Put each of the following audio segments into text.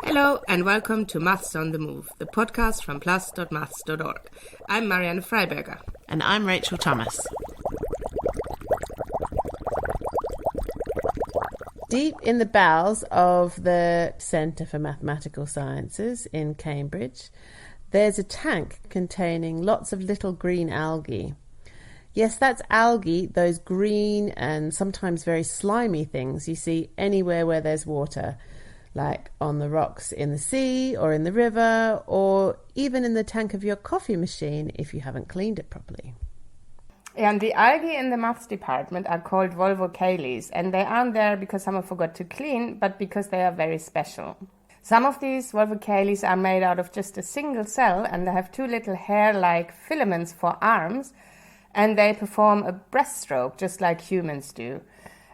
Hello and welcome to Maths on the Move, the podcast from plus.maths.org. I'm Marianne Freiberger. And I'm Rachel Thomas. Deep in the bowels of the Centre for Mathematical Sciences in Cambridge, there's a tank containing lots of little green algae. Yes, that's algae, those green and sometimes very slimy things you see anywhere where there's water, like on the rocks in the sea or in the river, or even in the tank of your coffee machine if you haven't cleaned it properly. And the algae in the maths department are called volvocales, and they aren't there because someone forgot to clean, but because they are very special. Some of these volvocales are made out of just a single cell, and they have two little hair-like filaments for arms, and they perform a breaststroke just like humans do.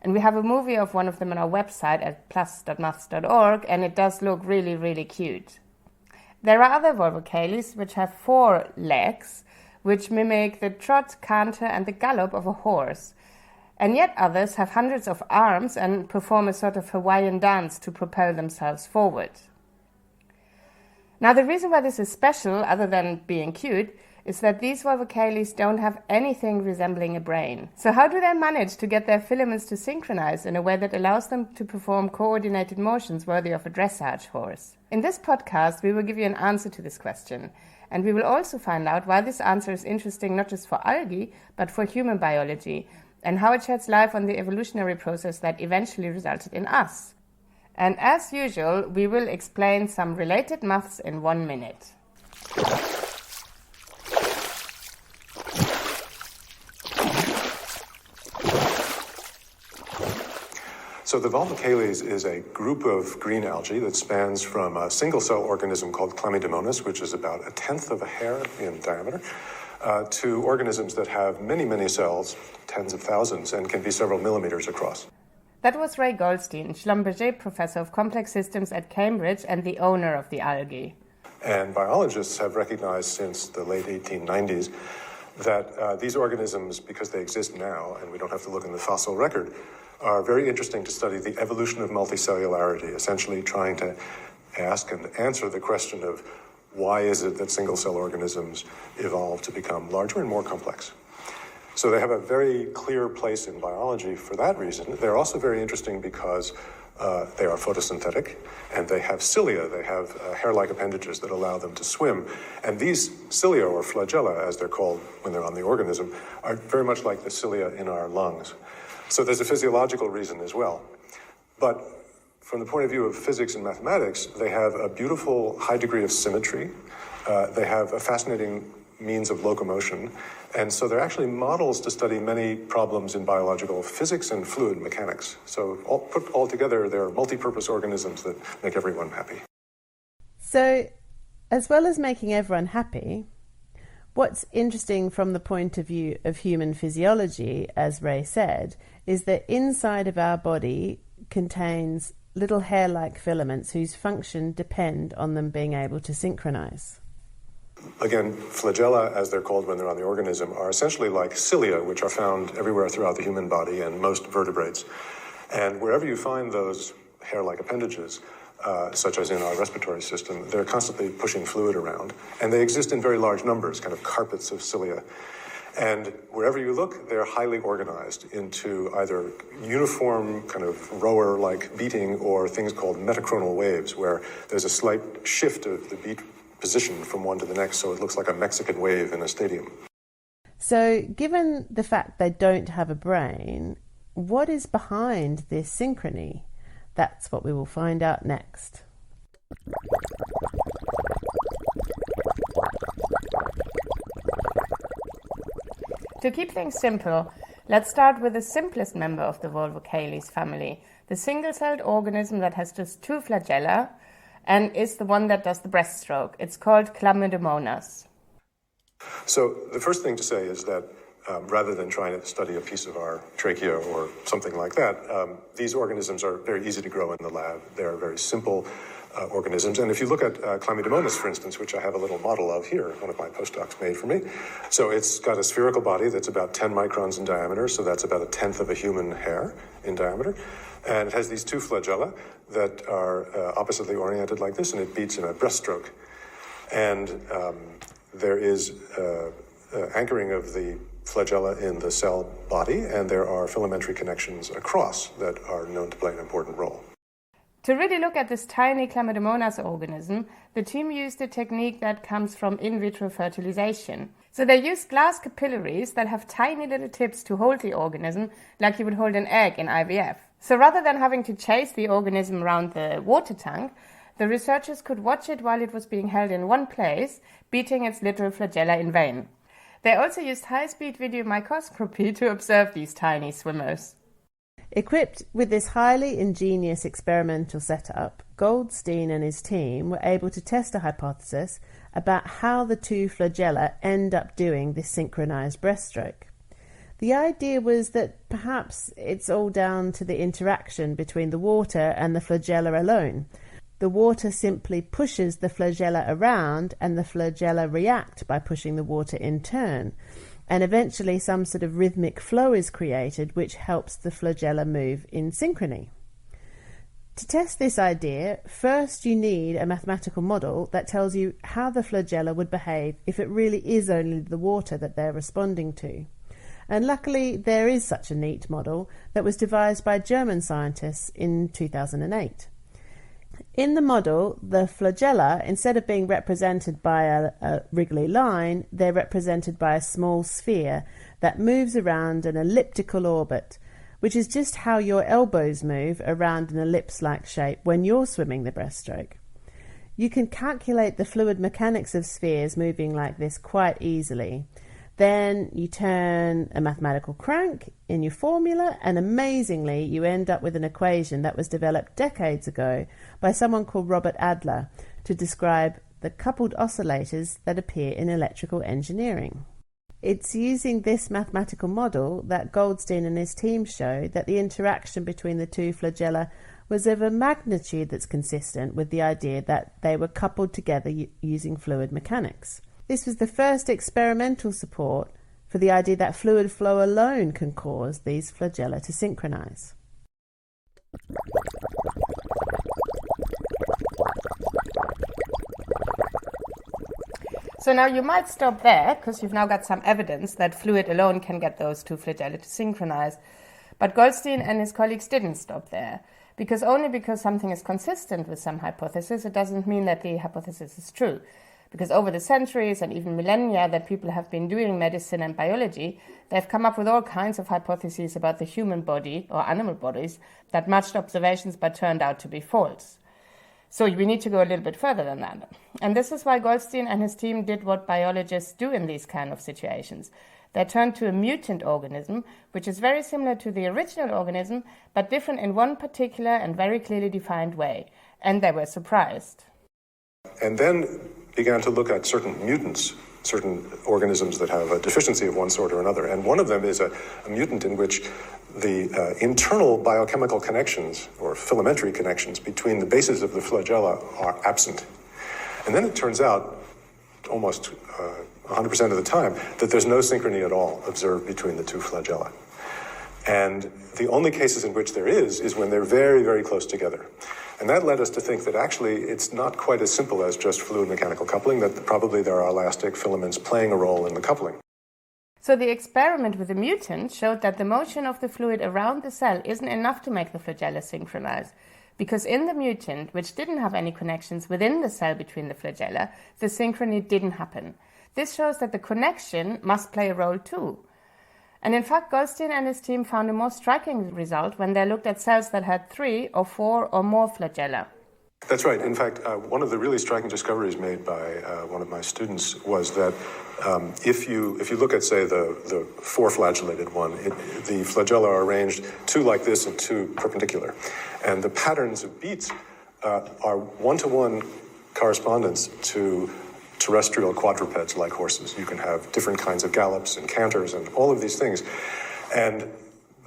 And we have a movie of one of them on our website at plus.maths.org, and it does look really, really cute. There are other volvocales which have 4 legs, which mimic the trot, canter, and the gallop of a horse. And yet others have hundreds of arms and perform a sort of Hawaiian dance to propel themselves forward. Now, the reason why this is special, other than being cute, is that these volvocales don't have anything resembling a brain. So how do they manage to get their filaments to synchronize in a way that allows them to perform coordinated motions worthy of a dressage horse? In this podcast, we will give you an answer to this question. And we will also find out why this answer is interesting not just for algae, but for human biology, and how it sheds light on the evolutionary process that eventually resulted in us. And as usual, we will explain some related maths in 1 minute. So the volvocales is a group of green algae that spans from a single-cell organism called Chlamydomonas, which is about 1/10 of a hair in diameter, to organisms that have many, many cells, tens of thousands, and can be several millimeters across. That was Ray Goldstein, Schlumberger Professor of Complex Systems at Cambridge and the owner of the algae. And biologists have recognized since the late 1890s that these organisms, because they exist now, and we don't have to look in the fossil record, are very interesting to study the evolution of multi-cellularity, essentially trying to ask and answer the question of why is it that single-cell organisms evolve to become larger and more complex. So they have a very clear place in biology for that reason. They're also very interesting because they are photosynthetic, and they have cilia. They have hair-like appendages that allow them to swim. And these cilia, or flagella, as they're called when they're on the organism, are very much like the cilia in our lungs. So there's a physiological reason as well. But from the point of view of physics and mathematics, they have a beautiful high degree of symmetry. They have a fascinating means of locomotion. And so they're actually models to study many problems in biological physics and fluid mechanics. So put all together, they're multi-purpose organisms that make everyone happy. So, as well as making everyone happy, what's interesting from the point of view of human physiology, as Ray said, is that inside of our body contains little hair-like filaments whose function depend on them being able to synchronize. Again, flagella, as they're called when they're on the organism, are essentially like cilia, which are found everywhere throughout the human body and most vertebrates. And wherever you find those hair-like appendages, such as in our respiratory system, they're constantly pushing fluid around. And they exist in very large numbers, kind of carpets of cilia. And wherever you look, they're highly organized into either uniform kind of rower-like beating or things called metachronal waves, where there's a slight shift of the beat position from one to the next, so it looks like a Mexican wave in a stadium. So, given the fact they don't have a brain, what is behind this synchrony? That's what we will find out next. To keep things simple, let's start with the simplest member of the volvocales family, the single-celled organism that has just 2 flagella and is the one that does the breaststroke. It's called Chlamydomonas. So the first thing to say is that rather than trying to study a piece of our trachea or something like that, these organisms are very easy to grow in the lab. They're very simple. organisms. And if you look at Chlamydomonas, for instance, which I have a little model of here, one of my postdocs made for me. So it's got a spherical body that's about 10 microns in diameter, so that's about a tenth of a human hair in diameter. And it has these two flagella that are oppositely oriented like this, and it beats in a breaststroke. And there is anchoring of the flagella in the cell body, and there are filamentary connections across that are known to play an important role. To really look at this tiny Chlamydomonas organism, the team used a technique that comes from in vitro fertilization. So they used glass capillaries that have tiny little tips to hold the organism, like you would hold an egg in IVF. So rather than having to chase the organism around the water tank, the researchers could watch it while it was being held in one place, beating its little flagella in vain. They also used high-speed video microscopy to observe these tiny swimmers. Equipped with this highly ingenious experimental setup, Goldstein and his team were able to test a hypothesis about how the two flagella end up doing this synchronized breaststroke. The idea was that perhaps it's all down to the interaction between the water and the flagella alone. The water simply pushes the flagella around, and the flagella react by pushing the water in turn. And eventually some sort of rhythmic flow is created which helps the flagella move in synchrony. To test this idea, first you need a mathematical model that tells you how the flagella would behave if it really is only the water that they're responding to. And luckily there is such a neat model that was devised by German scientists in 2008. In the model, the flagella, instead of being represented by a wriggly line, they're represented by a small sphere that moves around an elliptical orbit, which is just how your elbows move around an ellipse-like shape when you're swimming the breaststroke. You can calculate the fluid mechanics of spheres moving like this quite easily. Then you turn a mathematical crank in your formula, and amazingly you end up with an equation that was developed decades ago by someone called Robert Adler to describe the coupled oscillators that appear in electrical engineering. It's using this mathematical model that Goldstein and his team show that the interaction between the two flagella was of a magnitude that's consistent with the idea that they were coupled together using fluid mechanics. This was the first experimental support for the idea that fluid flow alone can cause these flagella to synchronize. So now you might stop there, because you've now got some evidence that fluid alone can get those two flagella to synchronize. But Goldstein and his colleagues didn't stop there, because only because something is consistent with some hypothesis, it doesn't mean that the hypothesis is true. Because over the centuries and even millennia that people have been doing medicine and biology, they've come up with all kinds of hypotheses about the human body or animal bodies that matched observations but turned out to be false. So we need to go a little bit further than that. And this is why Goldstein and his team did what biologists do in these kind of situations. They turned to a mutant organism, which is very similar to the original organism, but different in one particular and very clearly defined way. And they were surprised. And then began to look at certain mutants, certain organisms that have a deficiency of one sort or another. And one of them is a mutant in which the internal biochemical connections or filamentary connections between the bases of the flagella are absent. And then it turns out, almost 100% of the time, that there's no synchrony at all observed between the two flagella. And the only cases in which there is when they're very, very close together. And that led us to think that actually it's not quite as simple as just fluid mechanical coupling, that probably there are elastic filaments playing a role in the coupling. So the experiment with the mutant showed that the motion of the fluid around the cell isn't enough to make the flagella synchronize, because in the mutant, which didn't have any connections within the cell between the flagella, the synchrony didn't happen. This shows that the connection must play a role too. And in fact, Goldstein and his team found a more striking result when they looked at cells that had 3 or 4 or more flagella. That's right. In fact, one of the really striking discoveries made by one of my students was that if you look at, say, the 4-flagellated one, the flagella are arranged 2 like this and 2 perpendicular. And the patterns of beats are one-to-one correspondence to terrestrial quadrupeds like horses. You can have different kinds of gallops and canters and all of these things. And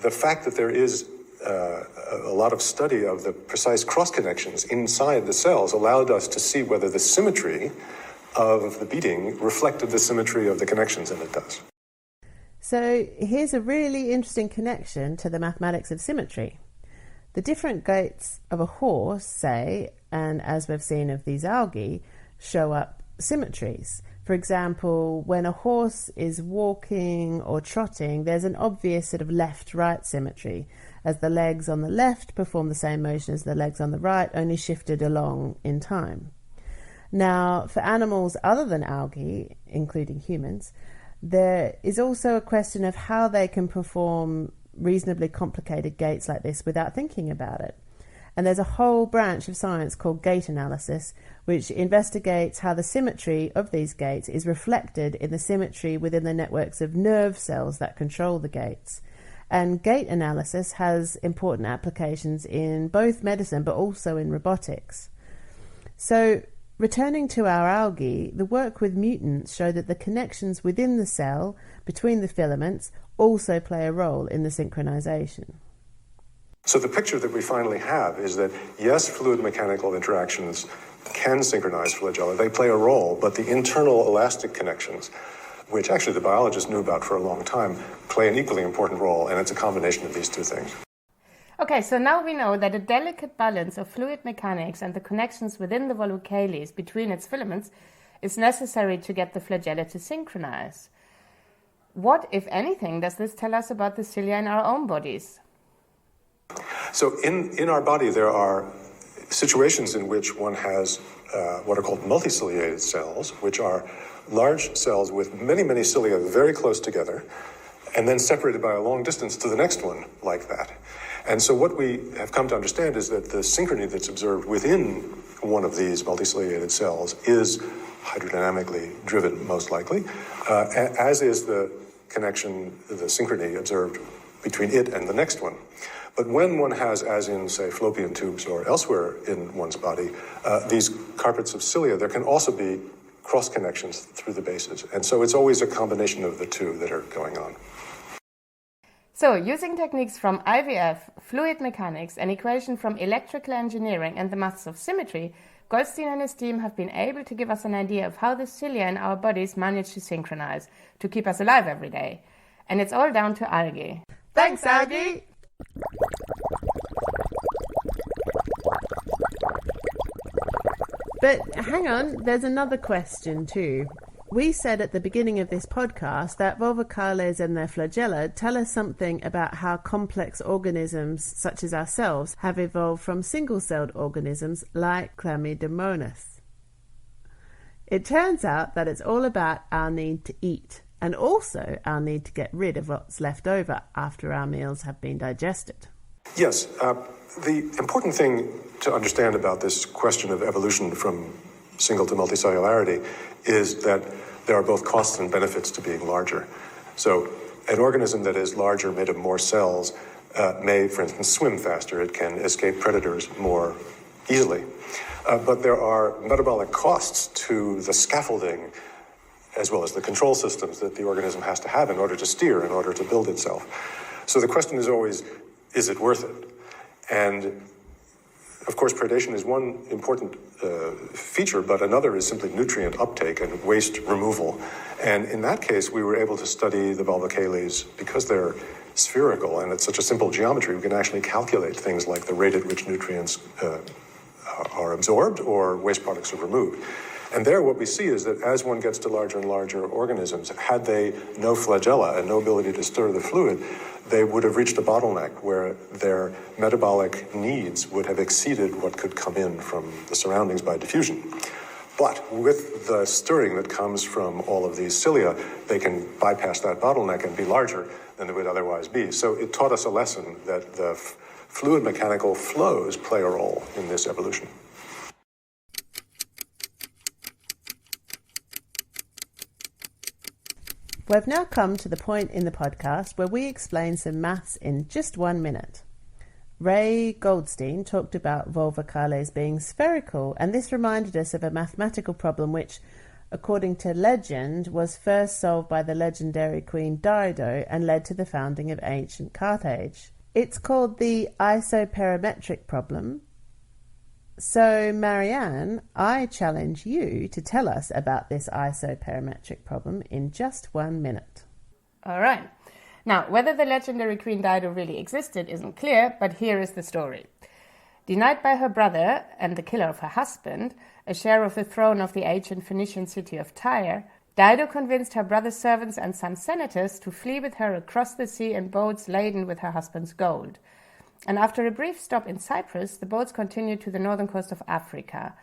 the fact that there is a lot of study of the precise cross-connections inside the cells allowed us to see whether the symmetry of the beating reflected the symmetry of the connections, and it does. So here's a really interesting connection to the mathematics of symmetry. The different gaits of a horse, say, and as we've seen of these algae, show up symmetries. For example, when a horse is walking or trotting, there's an obvious sort of left-right symmetry, as the legs on the left perform the same motion as the legs on the right, only shifted along in time. Now, for animals other than algae, including humans, there is also a question of how they can perform reasonably complicated gaits like this without thinking about it. And there's a whole branch of science called gait analysis, which investigates how the symmetry of these gaits is reflected in the symmetry within the networks of nerve cells that control the gaits. And gait analysis has important applications in both medicine but also in robotics. So, returning to our algae, the work with mutants show that the connections within the cell between the filaments also play a role in the synchronization. So the picture that we finally have is that, yes, fluid mechanical interactions can synchronize flagella. They play a role, but the internal elastic connections, which actually the biologists knew about for a long time, play an equally important role, and it's a combination of these two things. Okay, so now we know that a delicate balance of fluid mechanics and the connections within the volvocales between its filaments is necessary to get the flagella to synchronize. What, if anything, does this tell us about the cilia in our own bodies? So in our body, there are situations in which one has what are called multi-ciliated cells, which are large cells with many, many cilia very close together, and then separated by a long distance to the next one like that. And so what we have come to understand is that the synchrony that's observed within one of these multi-ciliated cells is hydrodynamically driven, most likely, as is the connection, the synchrony observed between it and the next one. But when one has, as in, say, fallopian tubes or elsewhere in one's body, these carpets of cilia, there can also be cross connections through the bases. And so it's always a combination of the two that are going on. So, using techniques from IVF, fluid mechanics, an equation from electrical engineering, and the maths of symmetry, Goldstein and his team have been able to give us an idea of how the cilia in our bodies manage to synchronize to keep us alive every day. And it's all down to algae. Thanks, Algae! But hang on, there's another question too. We said at the beginning of this podcast that volvocales and their flagella tell us something about how complex organisms, such as ourselves, have evolved from single-celled organisms like Chlamydomonas. It turns out that it's all about our need to eat, and also our need to get rid of what's left over after our meals have been digested. Yes, the important thing to understand about this question of evolution from single to multicellularity is that there are both costs and benefits to being larger. So an organism that is larger, made of more cells, may, for instance, swim faster. It can escape predators more easily. But there are metabolic costs to the scaffolding as well as the control systems that the organism has to have in order to steer, in order to build itself. So the question is always, is it worth it? And of course, predation is one important feature, but another is simply nutrient uptake and waste removal. And in that case, we were able to study the volvocales because they're spherical and it's such a simple geometry. We can actually calculate things like the rate at which nutrients are absorbed or waste products are removed. And there what we see is that as one gets to larger and larger organisms, had they no flagella and no ability to stir the fluid, they would have reached a bottleneck where their metabolic needs would have exceeded what could come in from the surroundings by diffusion. But with the stirring that comes from all of these cilia, they can bypass that bottleneck and be larger than they would otherwise be. So it taught us a lesson that the fluid mechanical flows play a role in this evolution. We've now come to the point in the podcast where we explain some maths in just 1 minute. Ray Goldstein talked about volvocales being spherical, and this reminded us of a mathematical problem which, according to legend, was first solved by the legendary Queen Dido and led to the founding of ancient Carthage. It's called the isoperimetric problem. So, Marianne, I challenge you to tell us about this isoperimetric problem in just 1 minute. All right. Now, whether the legendary Queen Dido really existed isn't clear, but here is the story. Denied by her brother and the killer of her husband a share of the throne of the ancient Phoenician city of Tyre, Dido convinced her brother's servants and some senators to flee with her across the sea in boats laden with her husband's gold. And after a brief stop in Cyprus, the boats continued to the northern coast of Africa,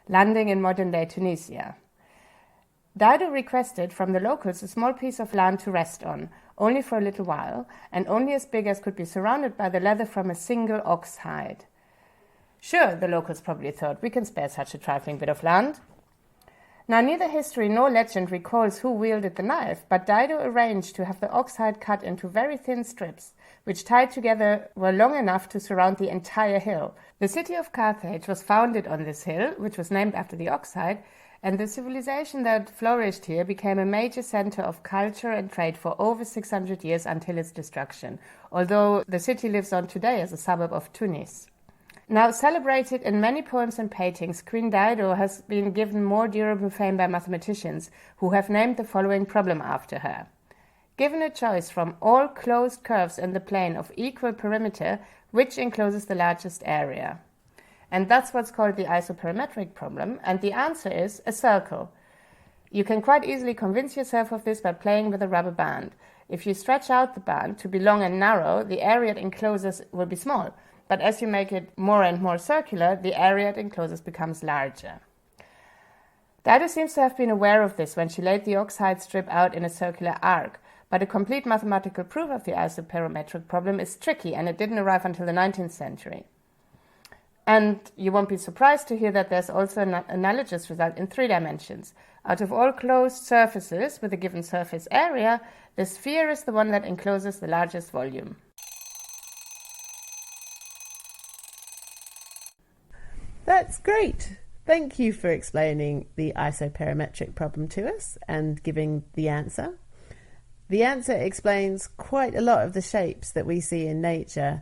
landing in modern-day Tunisia. Dido requested from the locals a small piece of land to rest on, only for a little while, and only as big as could be surrounded by the leather from a single ox hide. Sure, the locals probably thought, we can spare such a trifling bit of land. Now, neither history nor legend recalls who wielded the knife, but Dido arranged to have the ox hide cut into very thin strips, which tied together were long enough to surround the entire hill. The city of Carthage was founded on this hill, which was named after the ox hide, and the civilization that flourished here became a major center of culture and trade for over 600 years until its destruction, although the city lives on today as a suburb of Tunis. Now, celebrated in many poems and paintings, Queen Dido has been given more durable fame by mathematicians who have named the following problem after her. Given a choice from all closed curves in the plane of equal perimeter, which encloses the largest area? And that's what's called the isoperimetric problem, and the answer is a circle. You can quite easily convince yourself of this by playing with a rubber band. If you stretch out the band to be long and narrow, the area it encloses will be small. But as you make it more and more circular, the area it encloses becomes larger. Dido seems to have been aware of this when she laid the ox hide strip out in a circular arc, but a complete mathematical proof of the isoperimetric problem is tricky, and it didn't arrive until the 19th century. And you won't be surprised to hear that there's also an analogous result in 3 dimensions. Out of all closed surfaces with a given surface area, the sphere is the one that encloses the largest volume. That's great. Thank you for explaining the isoperimetric problem to us and giving the answer. The answer explains quite a lot of the shapes that we see in nature.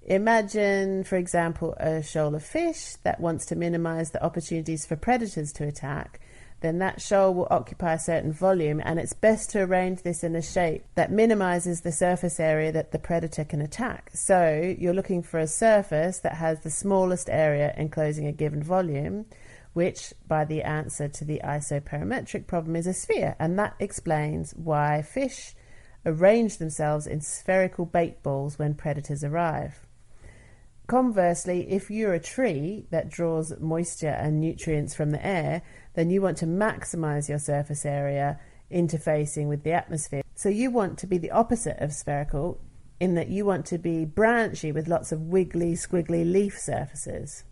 Imagine, for example, a shoal of fish that wants to minimize the opportunities for predators to attack. Then that shoal will occupy a certain volume, and it's best to arrange this in a shape that minimizes the surface area that the predator can attack. So you're looking for a surface that has the smallest area enclosing a given volume, which, by the answer to the isoperimetric problem, is a sphere. And that explains why fish arrange themselves in spherical bait balls when predators arrive. Conversely, if you're a tree that draws moisture and nutrients from the air, then you want to maximize your surface area interfacing with the atmosphere. So you want to be the opposite of spherical in that you want to be branchy with lots of wiggly, squiggly leaf surfaces.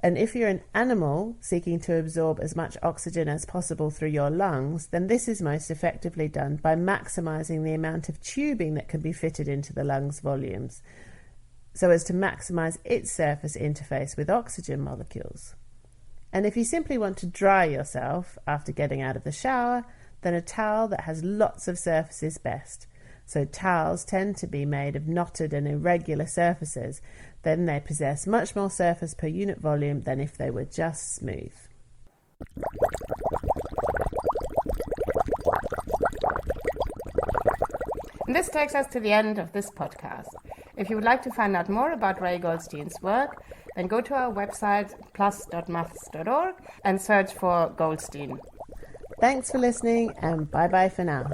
And if you're an animal seeking to absorb as much oxygen as possible through your lungs, then this is most effectively done by maximizing the amount of tubing that can be fitted into the lungs volumes, so as to maximize its surface interface with oxygen molecules. And if you simply want to dry yourself after getting out of the shower, then a towel that has lots of surface is best. So towels tend to be made of knotted and irregular surfaces. Then they possess much more surface per unit volume than if they were just smooth. And this takes us to the end of this podcast. If you would like to find out more about Ray Goldstein's work, then go to our website plus.maths.org and search for Goldstein. Thanks for listening, and bye-bye for now.